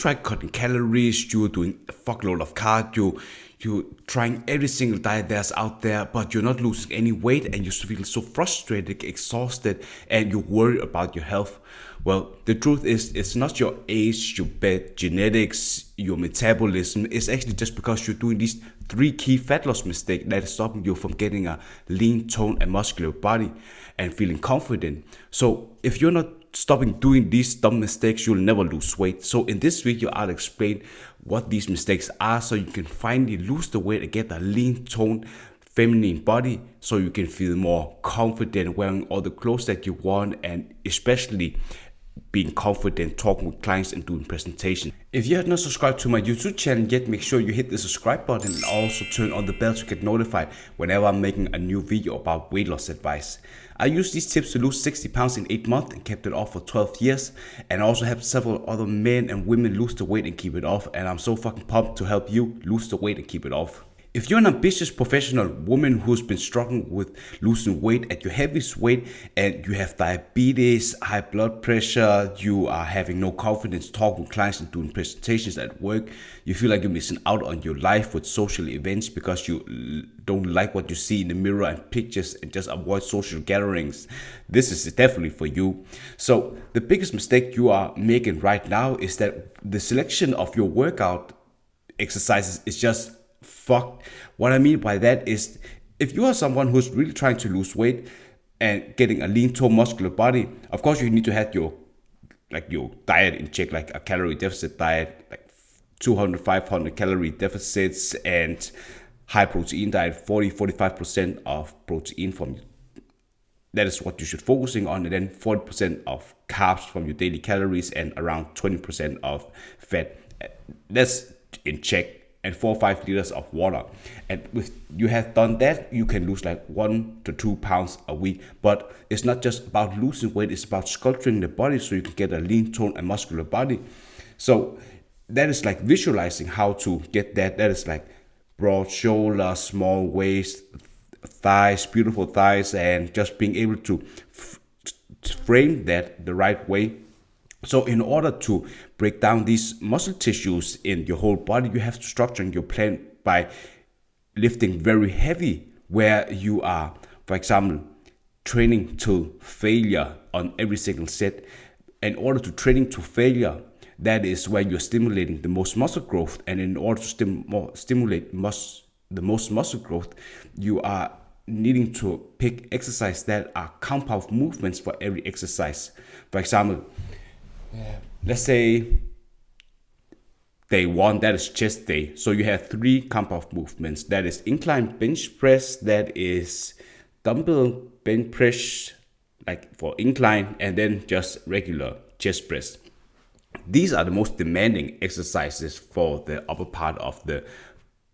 try cutting calories, you're doing a fuckload of cardio, you're trying every single diet there's out there, but you're not losing any weight and you feel so frustrated, exhausted, and you worry about your health. Well, the truth is, it's not your age, your bad genetics, your metabolism. It's actually just because you're doing these three key fat loss mistakes that is stopping you from getting a lean, toned, and muscular body and feeling confident. So if you're not stopping doing these dumb mistakes, you'll never lose weight. So in this video, I'll explain what these mistakes are so you can finally lose the weight and get a lean, toned, feminine body so you can feel more confident wearing all the clothes that you want, and especially being confident talking with clients and doing presentations. If you have not subscribed to my YouTube channel yet, make sure you hit the subscribe button and also turn on the bell to get notified whenever I'm making a new video about weight loss advice. I use these tips to lose 60 pounds in 8 months and kept it off for 12 years, and I also helped several other men and women lose the weight and keep it off, and I'm so fucking pumped to help you lose the weight and keep it off. If you're an ambitious professional woman who's been struggling with losing weight at your heaviest weight and you have diabetes, high blood pressure, you are having no confidence talking to clients and doing presentations at work, you feel like you're missing out on your life with social events because you don't like what you see in the mirror and pictures and just avoid social gatherings, this is definitely for you. So the biggest mistake you are making right now is that the selection of your workout exercises is just fuck. What I mean by that is, if you are someone who's really trying to lose weight and getting a lean, toned, muscular body, of course you need to have your diet in check, like a calorie deficit diet, like 200, 500 calorie deficits, and high protein diet, 40-45% of protein from you. That is what you should focusing on, and then 40% of carbs from your daily calories and around 20% of fat. That's in check. And 4 or 5 liters of water. And if you have done that, you can lose like 1 to 2 pounds a week. But it's not just about losing weight, it's about sculpting the body so you can get a lean, toned, and muscular body. So that is like visualizing how to get that. That is like broad shoulders, small waist, thighs, beautiful thighs, and just being able to frame that the right way. So in order to break down these muscle tissues in your whole body, you have to structure your plan by lifting very heavy, where you are, for example, training to failure on every single set. In order to training to failure, that is where you're stimulating the most muscle growth. And in order to stimulate the most muscle growth, you are needing to pick exercise that are compound movements for every exercise. For example, let's say day one, that is chest day. So you have 3 compound movements. That is incline bench press, that is dumbbell bench press, like for incline, and then just regular chest press. These are the most demanding exercises for the upper part of the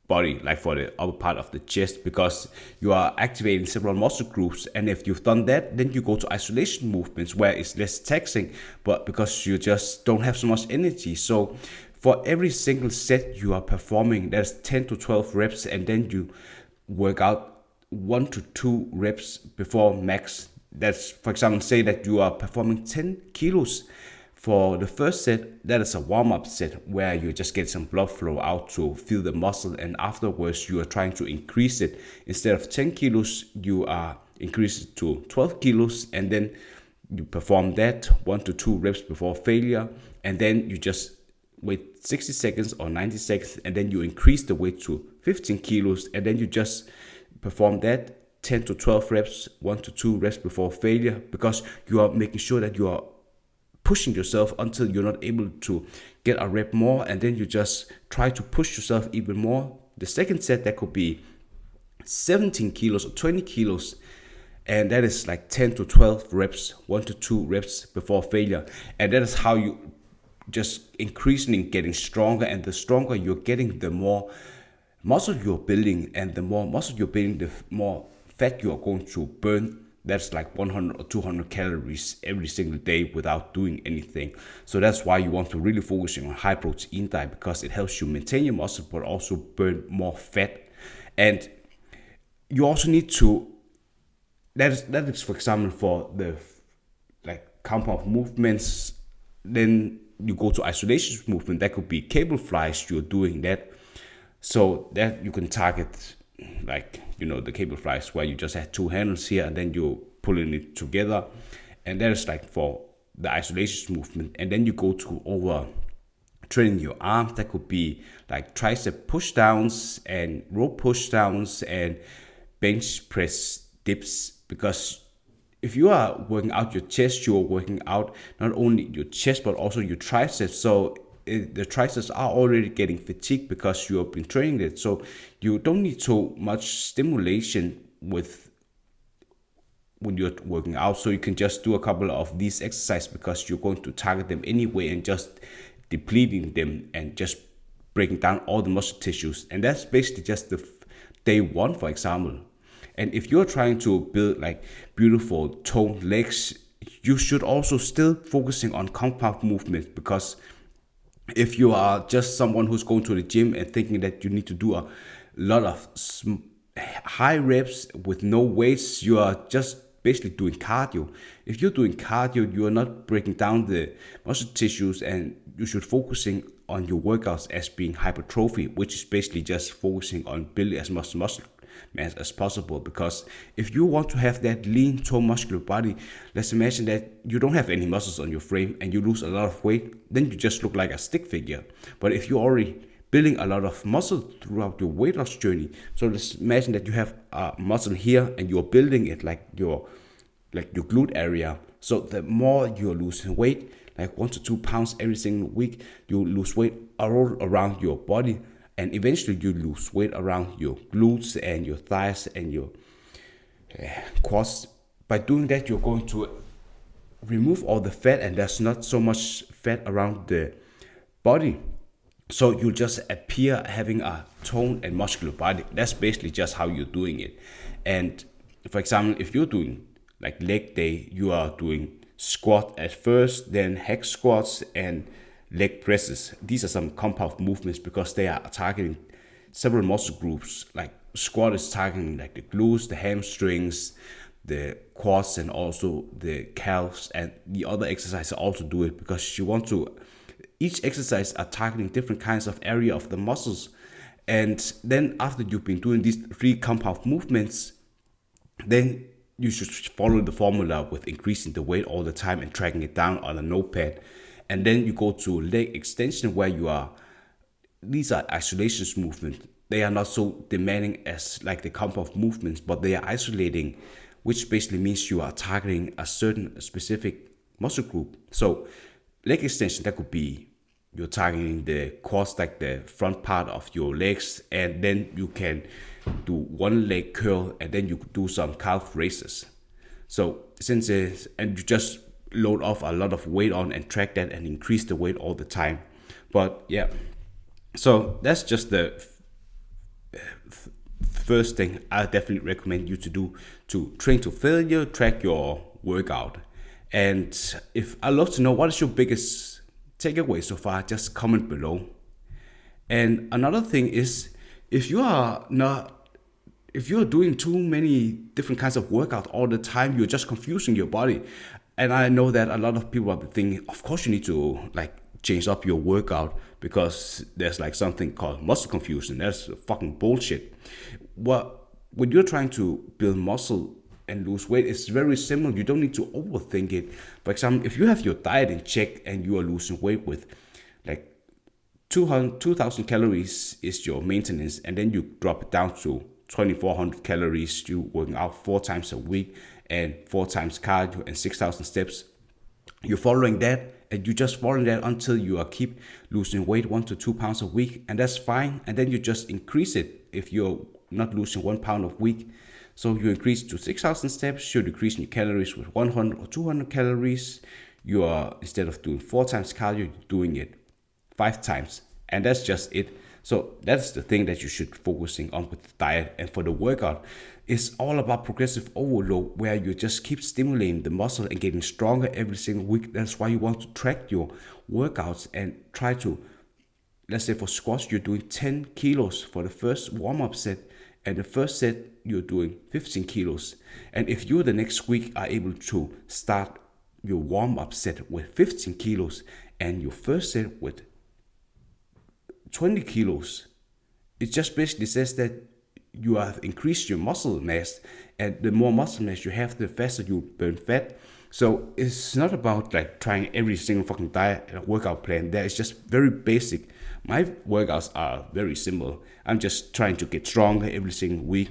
body, like for the upper part of the chest, because you are activating several muscle groups. And if you've done that, then you go to isolation movements where it's less taxing, but because you just don't have so much energy. So for every single set you are performing, there's 10 to 12 reps, and then you work out 1 to 2 reps before max. That's, for example, say that you are performing 10 kilos for the first set. That is a warm-up set where you just get some blood flow out to feel the muscle, and afterwards you are trying to increase it. Instead of 10 kilos, you are increased to 12 kilos, and then you perform that 1 to 2 reps before failure, and then you just wait 60 seconds or 90 seconds, and then you increase the weight to 15 kilos, and then you just perform that 10 to 12 reps, 1 to 2 reps before failure, because you are making sure that you are pushing yourself until you're not able to get a rep more, and then you just try to push yourself even more. The second set, that could be 17 kilos or 20 kilos, and that is like 10 to 12 reps, 1 to 2 reps before failure. And that is how you just increasingly getting stronger, and the stronger you're getting, the more muscle you're building, and the more muscle you're building, the more fat you are going to burn. That's like 100 or 200 calories every single day without doing anything. So that's why you want to really focus on high protein diet, because it helps you maintain your muscle but also burn more fat. And you also need to, that is for example for the like compound movements. Then you go to isolation movement, that could be cable flies, you're doing that. So that you can target, like, the cable flies where you just have two handles here and then you're pulling it together. And that is like for the isolation movement. And then you go to over training your arms. That could be like tricep push downs and rope push downs and bench press dips. Because if you are working out your chest, you are working out not only your chest but also your triceps. So the triceps are already getting fatigued because you have been training it. So you don't need so much stimulation when you're working out. So you can just do a couple of these exercises because you're going to target them anyway and just depleting them and just breaking down all the muscle tissues. And that's basically just the day one, for example. And if you're trying to build like beautiful toned legs, you should also still focusing on compound movements. Because if you are just someone who's going to the gym and thinking that you need to do a lot of high reps with no weights, you are just basically doing cardio. If you're doing cardio, you are not breaking down the muscle tissues, and you should focusing on your workouts as being hypertrophy, which is basically just focusing on building as much muscle mass as possible. Because if you want to have that lean, toned, muscular body, let's imagine that you don't have any muscles on your frame and you lose a lot of weight, then you just look like a stick figure. But if you're already building a lot of muscle throughout your weight loss journey, so let's imagine that you have a muscle here and you're building it like your glute area. So the more you're losing weight, like 1 to 2 pounds every single week, you lose weight all around your body. And eventually you lose weight around your glutes and your thighs and your quads. By doing that, you're going to remove all the fat, and there's not so much fat around the body. So you just appear having a toned and muscular body. That's basically just how you're doing it. And for example, if you're doing like leg day, you are doing squat at first, then hack squats and leg presses. These are some compound movements because they are targeting several muscle groups. Like squat is targeting like the glutes, the hamstrings, the quads, and also the calves. And the other exercises also do it because you want to. Each exercise are targeting different kinds of area of the muscles. And then after you've been doing these 3 compound movements, then you should follow the formula with increasing the weight all the time and tracking it down on a notepad. And then you go to leg extension, where these are isolations movements. They are not so demanding as like the compound movements, but they are isolating, which basically means you are targeting a certain specific muscle group. So leg extension, that could be you're targeting the quads, like the front part of your legs, and then you can do one leg curl, and then you could do some calf raises. So and you just load off a lot of weight on and track that and increase the weight all the time. But yeah, so that's just the first thing I definitely recommend you to do to train to failure, track your workout. And if I'd love to know what is your biggest takeaway so far, just comment below. And another thing is, if you're doing too many different kinds of workout all the time, you're just confusing your body. And I know that a lot of people are thinking, of course you need to like change up your workout because there's like something called muscle confusion. That's fucking bullshit. When you're trying to build muscle and lose weight, it's very simple. You don't need to overthink it. For example, if you have your diet in check and you are losing weight with like 2,000 calories is your maintenance, and then you drop it down to 2,400 calories, you working out 4 times a week and 4 times cardio and 6,000 steps. You're following that, and you just following that until you keep losing weight 1 to 2 pounds a week, and that's fine. And then you just increase it if you're not losing 1 pound a week. So you increase to 6,000 steps, you're decreasing your calories with 100 or 200 calories. You are, instead of doing 4 times cardio, you're doing it 5 times. And that's just it. So that's the thing that you should focusing on with the diet. And for the workout, it's all about progressive overload, where you just keep stimulating the muscle and getting stronger every single week. That's why you want to track your workouts and try to, let's say for squats, you're doing 10 kilos for the first warm-up set, and the first set you're doing 15 kilos. And if you the next week are able to start your warm-up set with 15 kilos and your first set with 20 kilos, it just basically says that you have increased your muscle mass, and the more muscle mass you have, the faster you burn fat. So it's not about like trying every single fucking diet workout plan. That is just very basic. My workouts are very simple. I'm just trying to get stronger every single week.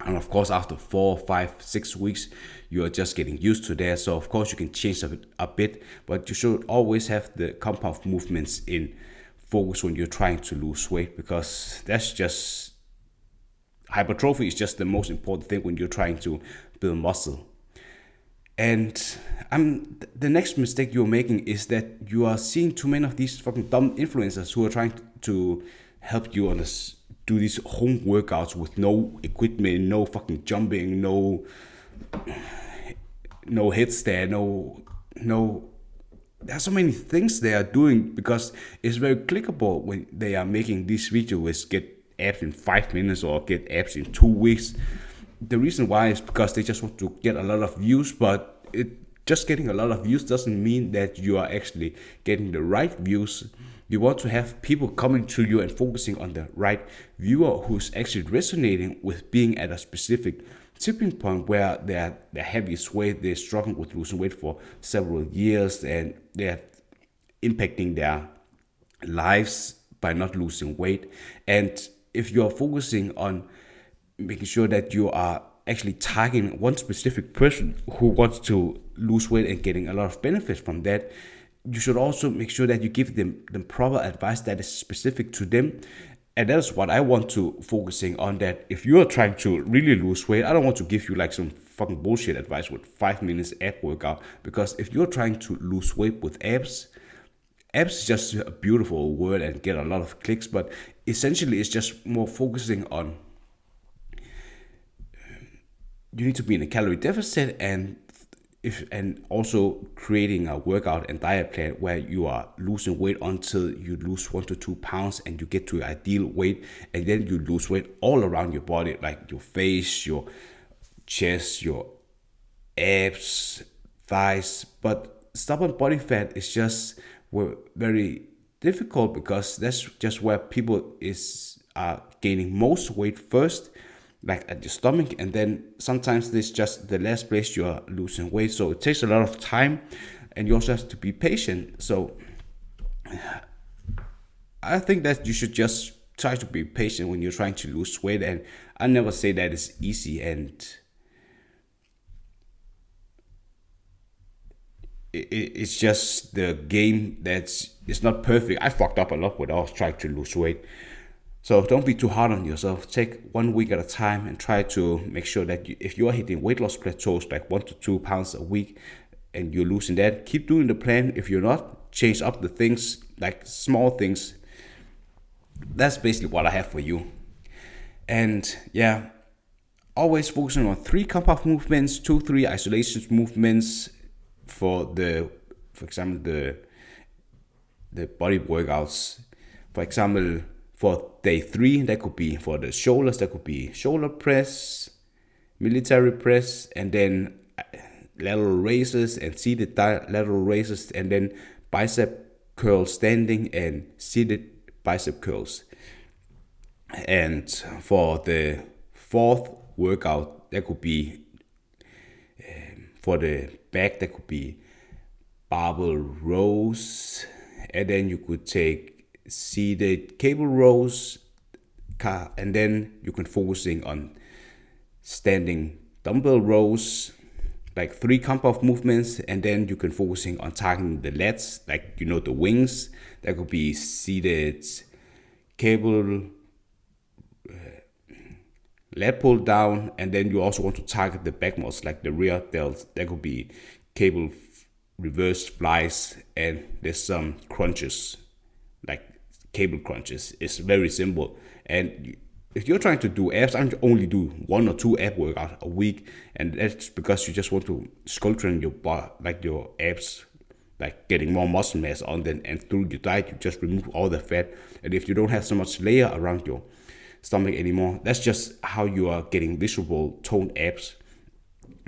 And of course, after 4, 5, 6 weeks, you are just getting used to that. So of course, you can change a bit, but you should always have the compound movements in focus when you're trying to lose weight, because that's just hypertrophy is just the most important thing when you're trying to build muscle. And the next mistake you're making is that you are seeing too many of these fucking dumb influencers who are trying to help you on this, do these home workouts with no equipment, no fucking jumping, no headstand, no. There's so many things they are doing, because it's very clickable when they are making these videos get abs in 5 minutes or get abs in 2 weeks. The reason why is because they just want to get a lot of views, but just getting a lot of views doesn't mean that you are actually getting the right views. You want to have people coming to you and focusing on the right viewer who's actually resonating with being at a specific tipping point where they're heaviest weight, they're struggling with losing weight for several years, and they're impacting their lives by not losing weight. And if you're focusing on making sure that you are actually targeting one specific person who wants to lose weight and getting a lot of benefits from that, you should also make sure that you give them proper advice that is specific to them. And that's what I want to focusing on, that if you're trying to really lose weight, I don't want to give you like some fucking bullshit advice with 5 minutes ab workout, because if you're trying to lose weight with abs is just a beautiful word and get a lot of clicks, but essentially it's just more focusing on you need to be in a calorie deficit, and also creating a workout and diet plan where you are losing weight until you lose 1 to 2 pounds and you get to your ideal weight, and then you lose weight all around your body, like your face, your chest, your abs, thighs. But stubborn body fat is just very difficult, because that's just where people are gaining most weight first, like at your stomach, and then sometimes this is just the last place you are losing weight. So it takes a lot of time, and you also have to be patient. So I think that you should just try to be patient when you're trying to lose weight. And I never say that it's easy, and it's just the game it's not perfect. I fucked up a lot when I was trying to lose weight. So don't be too hard on yourself. Take 1 week at a time and try to make sure that if you are hitting weight loss plateaus like 1 to 2 pounds a week and you're losing that, keep doing the plan. If you're not, change up the things, like small things. That's basically what I have for you. And yeah, always focusing on 3 compound movements, 2-3 isolation movements for example, the body workouts. For example, for day 3, that could be for the shoulders, that could be shoulder press, military press, and then lateral raises and seated lateral raises, and then bicep curls standing and seated bicep curls. And for the 4th workout, that could be for the back, that could be barbell rows, and then you could take seated cable rows, and then you can focusing on standing dumbbell rows, like 3 compound movements, and then you can focusing on targeting the lats, like the wings. That could be seated cable lat pull down, and then you also want to target the back muscles, like the rear delts. That could be cable reverse flies, and there's some crunches, like cable crunches. It's very simple. And if you're trying to do abs, I only do 1 or 2 ab workouts a week, and that's because you just want to sculpture your body, like your abs, like getting more muscle mass on them. And through your diet, you just remove all the fat. And if you don't have so much layer around your stomach anymore, that's just how you are getting visible toned abs.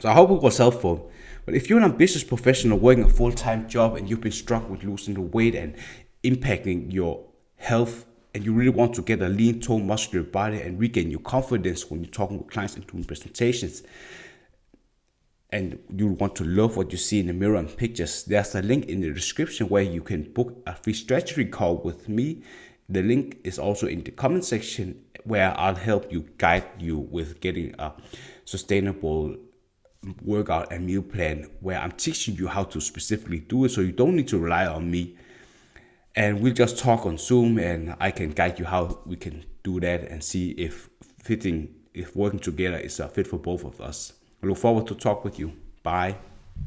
So I hope it was helpful. But if you're an ambitious professional working a full-time job and you've been struggling with losing the weight and impacting your health, and you really want to get a lean, toned, muscular body and regain your confidence when you're talking with clients and doing presentations, and you want to love what you see in the mirror and pictures, there's a link in the description where you can book a free strategy call with me. The link is also in the comment section where I'll help you, guide you with getting a sustainable workout and meal plan, where I'm teaching you how to specifically do it so you don't need to rely on me. And we'll just talk on Zoom and I can guide you how we can do that and see if working together is a fit for both of us. I look forward to talk with you. Bye.